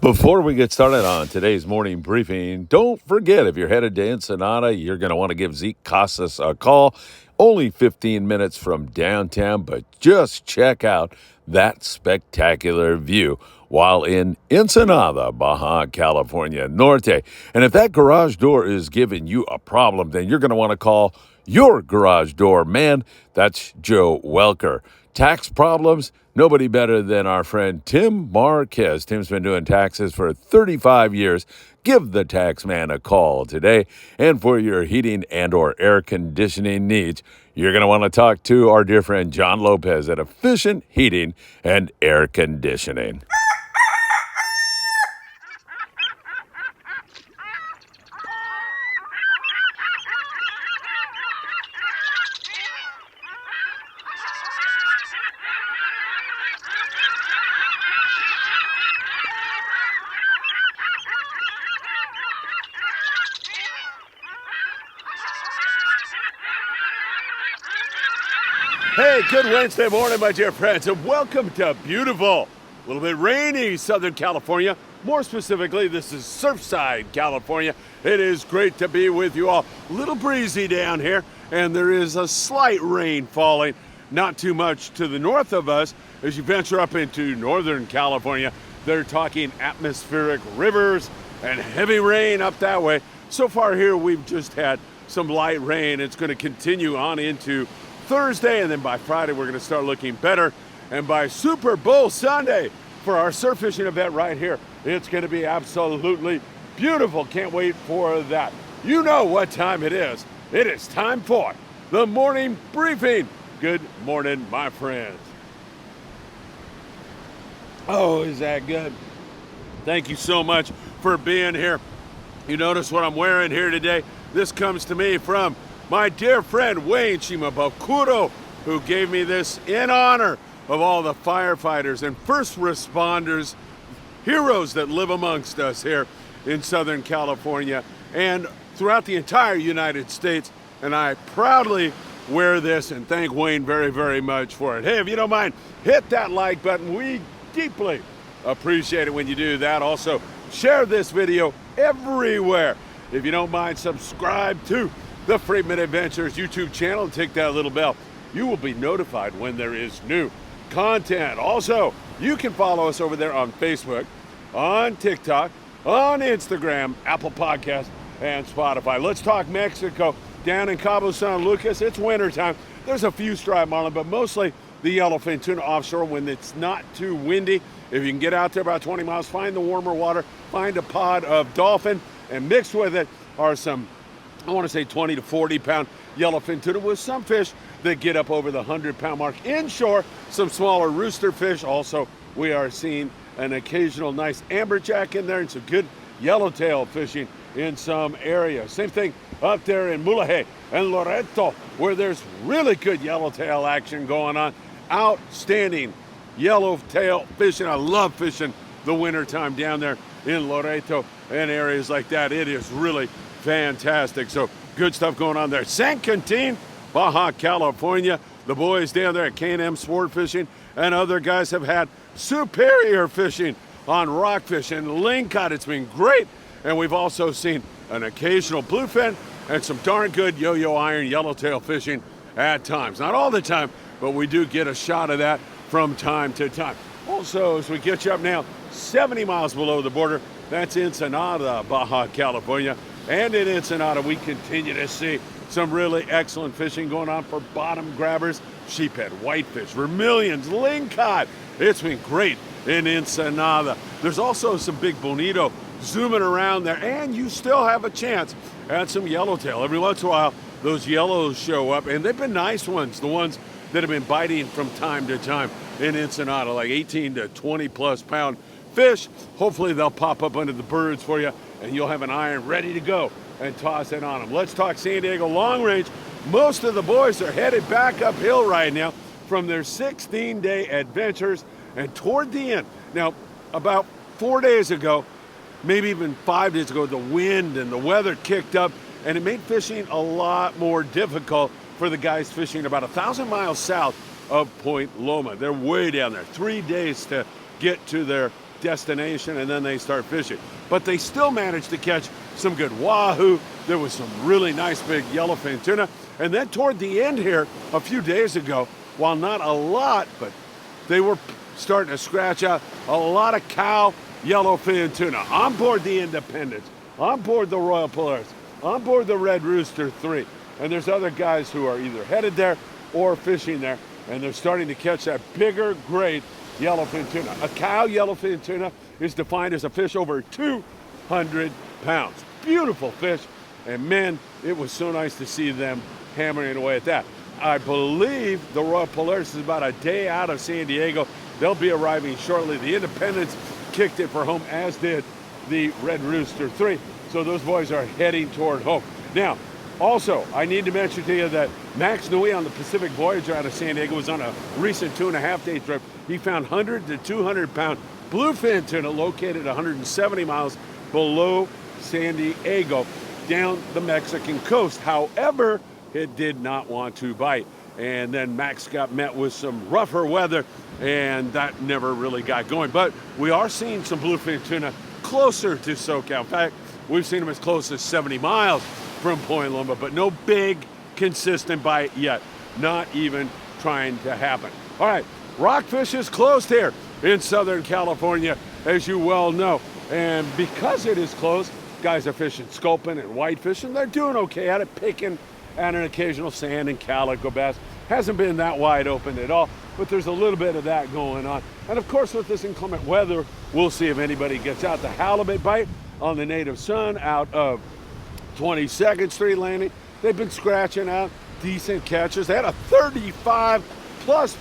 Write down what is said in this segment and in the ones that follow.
Before we get started on today's morning briefing, don't forget if you're headed to Ensenada, you're going to want to give Zeke Casas a call. Only 15 minutes from downtown, but just check out that spectacular view while in Ensenada, Baja California Norte. And if that garage door is giving you a problem, then you're going to want to call your garage door man. That's Joe Welker. Tax problems? Nobody better than our friend Tim Marquez. Tim's been doing taxes for 35 years. Give the tax man a call today. And for your heating and or air conditioning needs, you're going to want to talk to our dear friend John Lopez at Efficient Heating and Air Conditioning. Hey, good Wednesday morning, my dear friends, and welcome to beautiful, a little bit rainy Southern California. More specifically, this is Surfside, California. It is great to be with you all. A little breezy down here, and there is a slight rain falling, not too much to the north of us. As you venture up into Northern California, they're talking atmospheric rivers and heavy rain up that way. So far here, we've just had some light rain. It's going to continue on into Thursday, and then by Friday we're going to start looking better, and by Super Bowl Sunday for our surf fishing event right here, it's going to be absolutely beautiful. Can't wait for that. You know what time it is. It is time for the morning briefing. Good morning, my friends. Oh, is that good? Thank you so much for being here. You notice what I'm wearing here today? This comes to me from my dear friend Wayne Shimabukuro, who gave me this in honor of all the firefighters and first responders, heroes that live amongst us here in Southern California and throughout the entire United States. And I proudly wear this and thank Wayne very, very much for it. Hey, if you don't mind, hit that like button. We deeply appreciate it when you do that. Also, share this video everywhere. If you don't mind, subscribe to the Friedman Adventures YouTube channel and tick that little bell. You will be notified when there is new content. Also, you can follow us over there on Facebook, on TikTok, on Instagram, Apple Podcasts, and Spotify. Let's talk Mexico. Down in Cabo San Lucas, it's wintertime. There's a few striped marlin, but mostly the yellowfin tuna offshore when it's not too windy. If you can get out there about 20 miles, find the warmer water, find a pod of dolphin, and mixed with it are some, I want to say 20 to 40 pound yellowfin tuna with some fish that get up over the 100-pound mark. Inshore, some smaller rooster fish. Also, we are seeing an occasional nice amberjack in there and some good yellowtail fishing in some areas. Same thing up there in Mulaje and Loreto, where there's really good yellowtail action going on. Outstanding yellowtail fishing. I love fishing the wintertime down there in Loreto and areas like that. It is really fantastic. So good stuff going on there. San Quintin, Baja California. The boys down there at K&M Sport Fishing and other guys have had superior fishing on rockfish and lingcod. It's been great. And we've also seen an occasional bluefin and some darn good yo-yo iron yellowtail fishing at times. Not all the time, but we do get a shot of that from time to time. Also, as we get you up now, 70 miles below the border, that's Ensenada, Baja California. And in Ensenada, we continue to see some really excellent fishing going on for bottom grabbers, sheephead, whitefish, vermilions, lingcod. It's been great in Ensenada. There's also some big bonito zooming around there, and you still have a chance at some yellowtail. Every once in a while, those yellows show up, and they've been nice ones, the ones that have been biting from time to time in Ensenada, like 18 to 20 plus pound fish. Hopefully they'll pop up under the birds for you, and you'll have an iron ready to go and toss it on them. Let's talk San Diego long range. Most of the boys are headed back uphill right now from their 16-day adventures, and toward the end. Now, about 4 days ago, maybe even 5 days ago, the wind and the weather kicked up, and it made fishing a lot more difficult for the guys fishing about 1,000 miles south of Point Loma. They're way down there. 3 days to get to their destination, and then they start fishing. But they still managed to catch some good wahoo. There was some really nice big yellowfin tuna. And then toward the end here, a few days ago, while not a lot, but they were starting to scratch out a lot of cow yellowfin tuna on board the Independence, on board the Royal Polaris, on board the Red Rooster 3. And there's other guys who are either headed there or fishing there, and they're starting to catch that bigger grade yellowfin tuna. A cow yellowfin tuna is defined as a fish over 200 pounds. Beautiful fish, and man, it was so nice to see them hammering away at that. I believe the Royal Polaris is about a day out of San Diego. They'll be arriving shortly. The Independence kicked it for home, as did the Red Rooster 3. So those boys are heading toward home. Now, also, I need to mention to you that Max Nui on the Pacific Voyager out of San Diego was on a recent 2.5-day trip. He found 100 to 200 pound bluefin tuna located 170 miles below San Diego down the Mexican coast. However, it did not want to bite. And then Max got met with some rougher weather, and that never really got going. But we are seeing some bluefin tuna closer to SoCal. In fact, we've seen them as close as 70 miles from Point Loma, but no big, consistent bite yet. Not even trying to happen. All right, rockfish is closed here in Southern California, as you well know. And because it is closed, guys are fishing sculpin and whitefish, and they're doing okay at it, picking at an occasional sand and calico bass. Hasn't been that wide open at all, but there's a little bit of that going on. And of course, with this inclement weather, we'll see if anybody gets out. The halibut bite on the Native Sun out of 22nd Street Landing. They've been scratching out decent catches. They had a 35+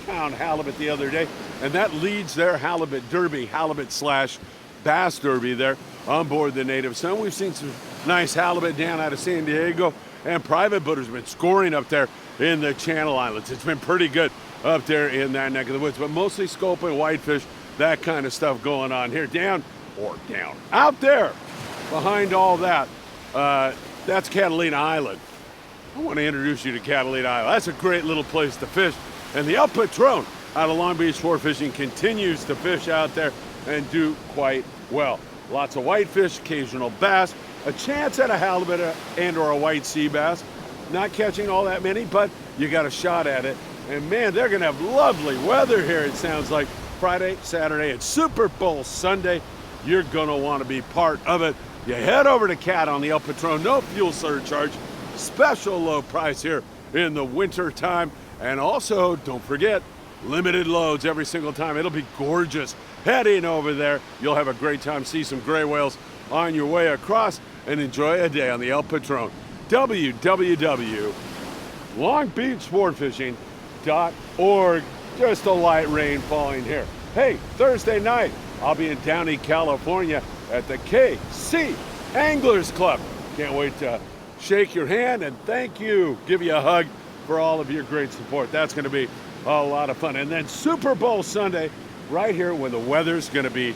pound halibut the other day, and that leads their halibut derby, halibut/bass derby there on board the Native Sun. We've seen some nice halibut down out of San Diego, and private boaters have been scoring up there in the Channel Islands. It's been pretty good up there in that neck of the woods, but mostly sculpin, whitefish, that kind of stuff going on here. Out there behind all that, that's Catalina Island. I want to introduce you to Catalina Island. That's a great little place to fish. And the El Patron out of Long Beach Sport Fishing continues to fish out there and do quite well. Lots of whitefish, occasional bass, a chance at a halibut and or a white sea bass. Not catching all that many, but you got a shot at it. And man, they're going to have lovely weather here, it sounds like. Friday, Saturday, and Super Bowl Sunday. You're going to want to be part of it. You head over to Cat on the El Patron, no fuel surcharge, special low price here in the winter time. And also, don't forget, limited loads every single time. It'll be gorgeous. Heading over there, you'll have a great time. See some gray whales on your way across and enjoy a day on the El Patron. www.longbeachsportfishing.org. Just a light rain falling here. Hey, Thursday night, I'll be in Downey, California at the KC Anglers Club. Can't wait to shake your hand and thank you, give you a hug for all of your great support. That's going to be a lot of fun. And then Super Bowl Sunday, right here when the weather's going to be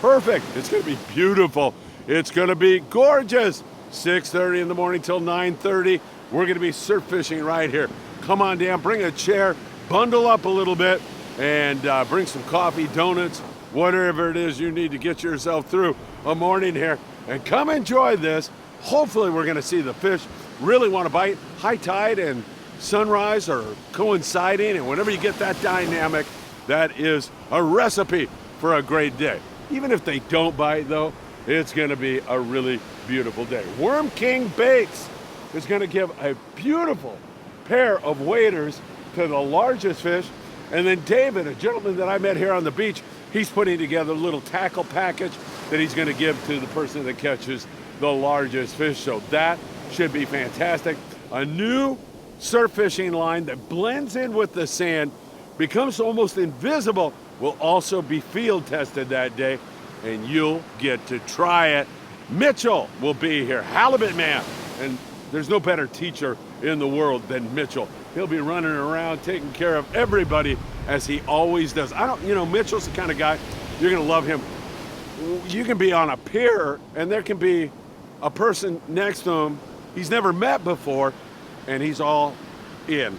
perfect. It's going to be beautiful. It's going to be gorgeous. 6:30 in the morning till 9:30. We're going to be surf fishing right here. Come on down, bring a chair, bundle up a little bit, and bring some coffee, donuts, whatever it is you need to get yourself through a morning here. And come enjoy this. Hopefully we're going to see the fish really want to bite. High tide and sunrise are coinciding, and whenever you get that dynamic, that is a recipe for a great day. Even if they don't bite, though, it's going to be a really beautiful day. Worm King Baits is going to give a beautiful pair of waders to the largest fish. And then David, a gentleman that I met here on the beach, he's putting together a little tackle package that he's going to give to the person that catches the largest fish. So that should be fantastic. A new surf fishing line that blends in with the sand, becomes almost invisible, will also be field tested that day, and you'll get to try it. Mitchell will be here, Halibut Man, and there's no better teacher in the world than Mitchell. He'll be running around taking care of everybody as he always does. Mitchell's the kind of guy, you're gonna love him. You can be on a pier and there can be a person next to him he's never met before, and he's all in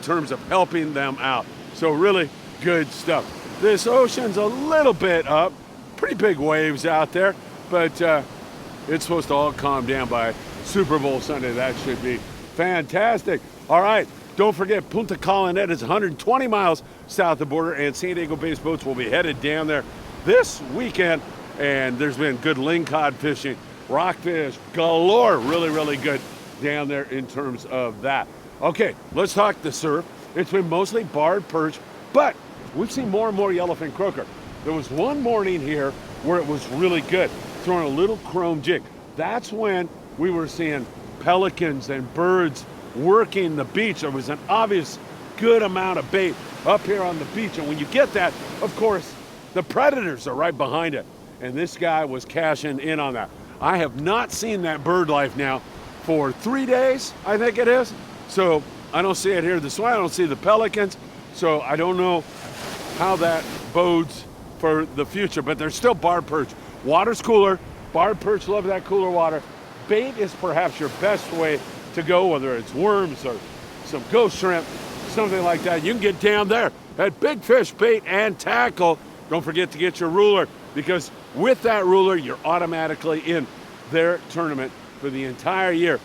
terms of helping them out. So really good stuff. This ocean's a little bit up, pretty big waves out there, but it's supposed to all calm down by Super Bowl Sunday. That should be fantastic. All right, don't forget Punta Colonette is 120 miles south of the border, and San Diego-based boats will be headed down there this weekend, and there's been good lingcod fishing, rockfish galore, really good down there in terms of that. Okay, let's talk the surf. It's been mostly barred perch, but we've seen more and more yellowfin croaker. There was one morning here where it was really good, throwing a little chrome jig. That's when we were seeing pelicans and birds working the beach. There was an obvious good amount of bait up here on the beach, and when you get that, of course, the predators are right behind it, and this guy was cashing in on that. I have not seen that bird life now for 3 days, I think it is. So I don't see it here this way. I don't see the pelicans, so I don't know how that bodes for the future, but there's still barred perch. Water's cooler, barred perch love that cooler water. Bait is perhaps your best way to go, whether it's worms or some ghost shrimp, something like that. You can get down there at Big Fish Bait and Tackle. Don't forget to get your ruler, because with that ruler, you're automatically in their tournament for the entire year.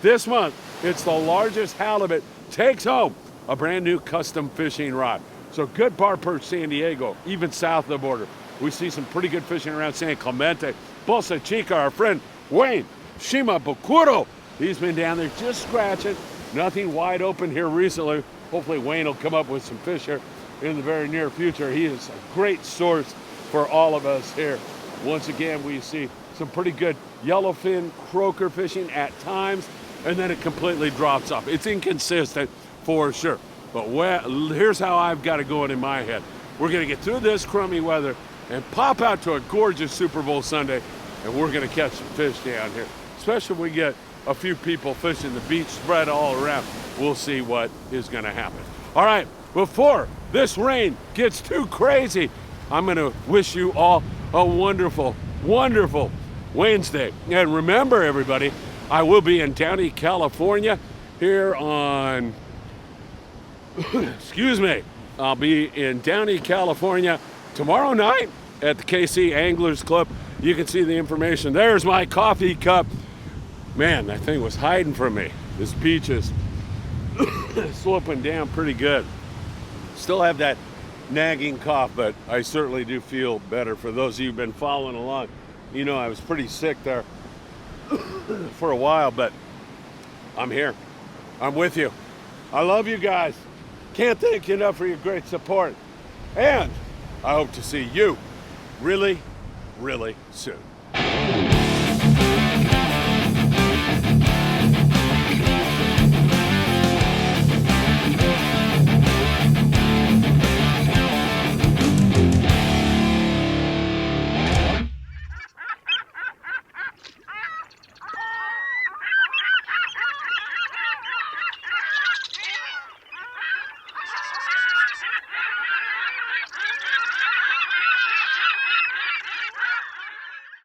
This month, it's the largest halibut takes home a brand new custom fishing rod. So good bar perch San Diego, even south of the border. We see some pretty good fishing around San Clemente. Bolsa Chica, our friend Wayne Shimabukuro, he's been down there just scratching. Nothing wide open here recently. Hopefully Wayne will come up with some fish here in the very near future. He is a great source for all of us here. Once again, we see some pretty good yellowfin croaker fishing at times, and then it completely drops off. It's inconsistent for sure. But here's how I've got it going in my head. We're gonna get through this crummy weather and pop out to a gorgeous Super Bowl Sunday, and we're gonna catch some fish down here. Especially if we get a few people fishing the beach spread all around. We'll see what is gonna happen. All right, before this rain gets too crazy, I'm gonna wish you all a wonderful Wednesday. And remember, everybody, I will be in Downey, California here on, excuse me, I'll be in Downey, California tomorrow night at the KC Anglers Club. You can see the information. There's my coffee cup. Man, that thing was hiding from me. This beach is sloping down pretty good. Still have that nagging cough, but I certainly do feel better. For those of you who've been following along, you know I was pretty sick there for a while, but I'm here. I'm with you. I love you guys. Can't thank you enough for your great support. And I hope to see you really soon.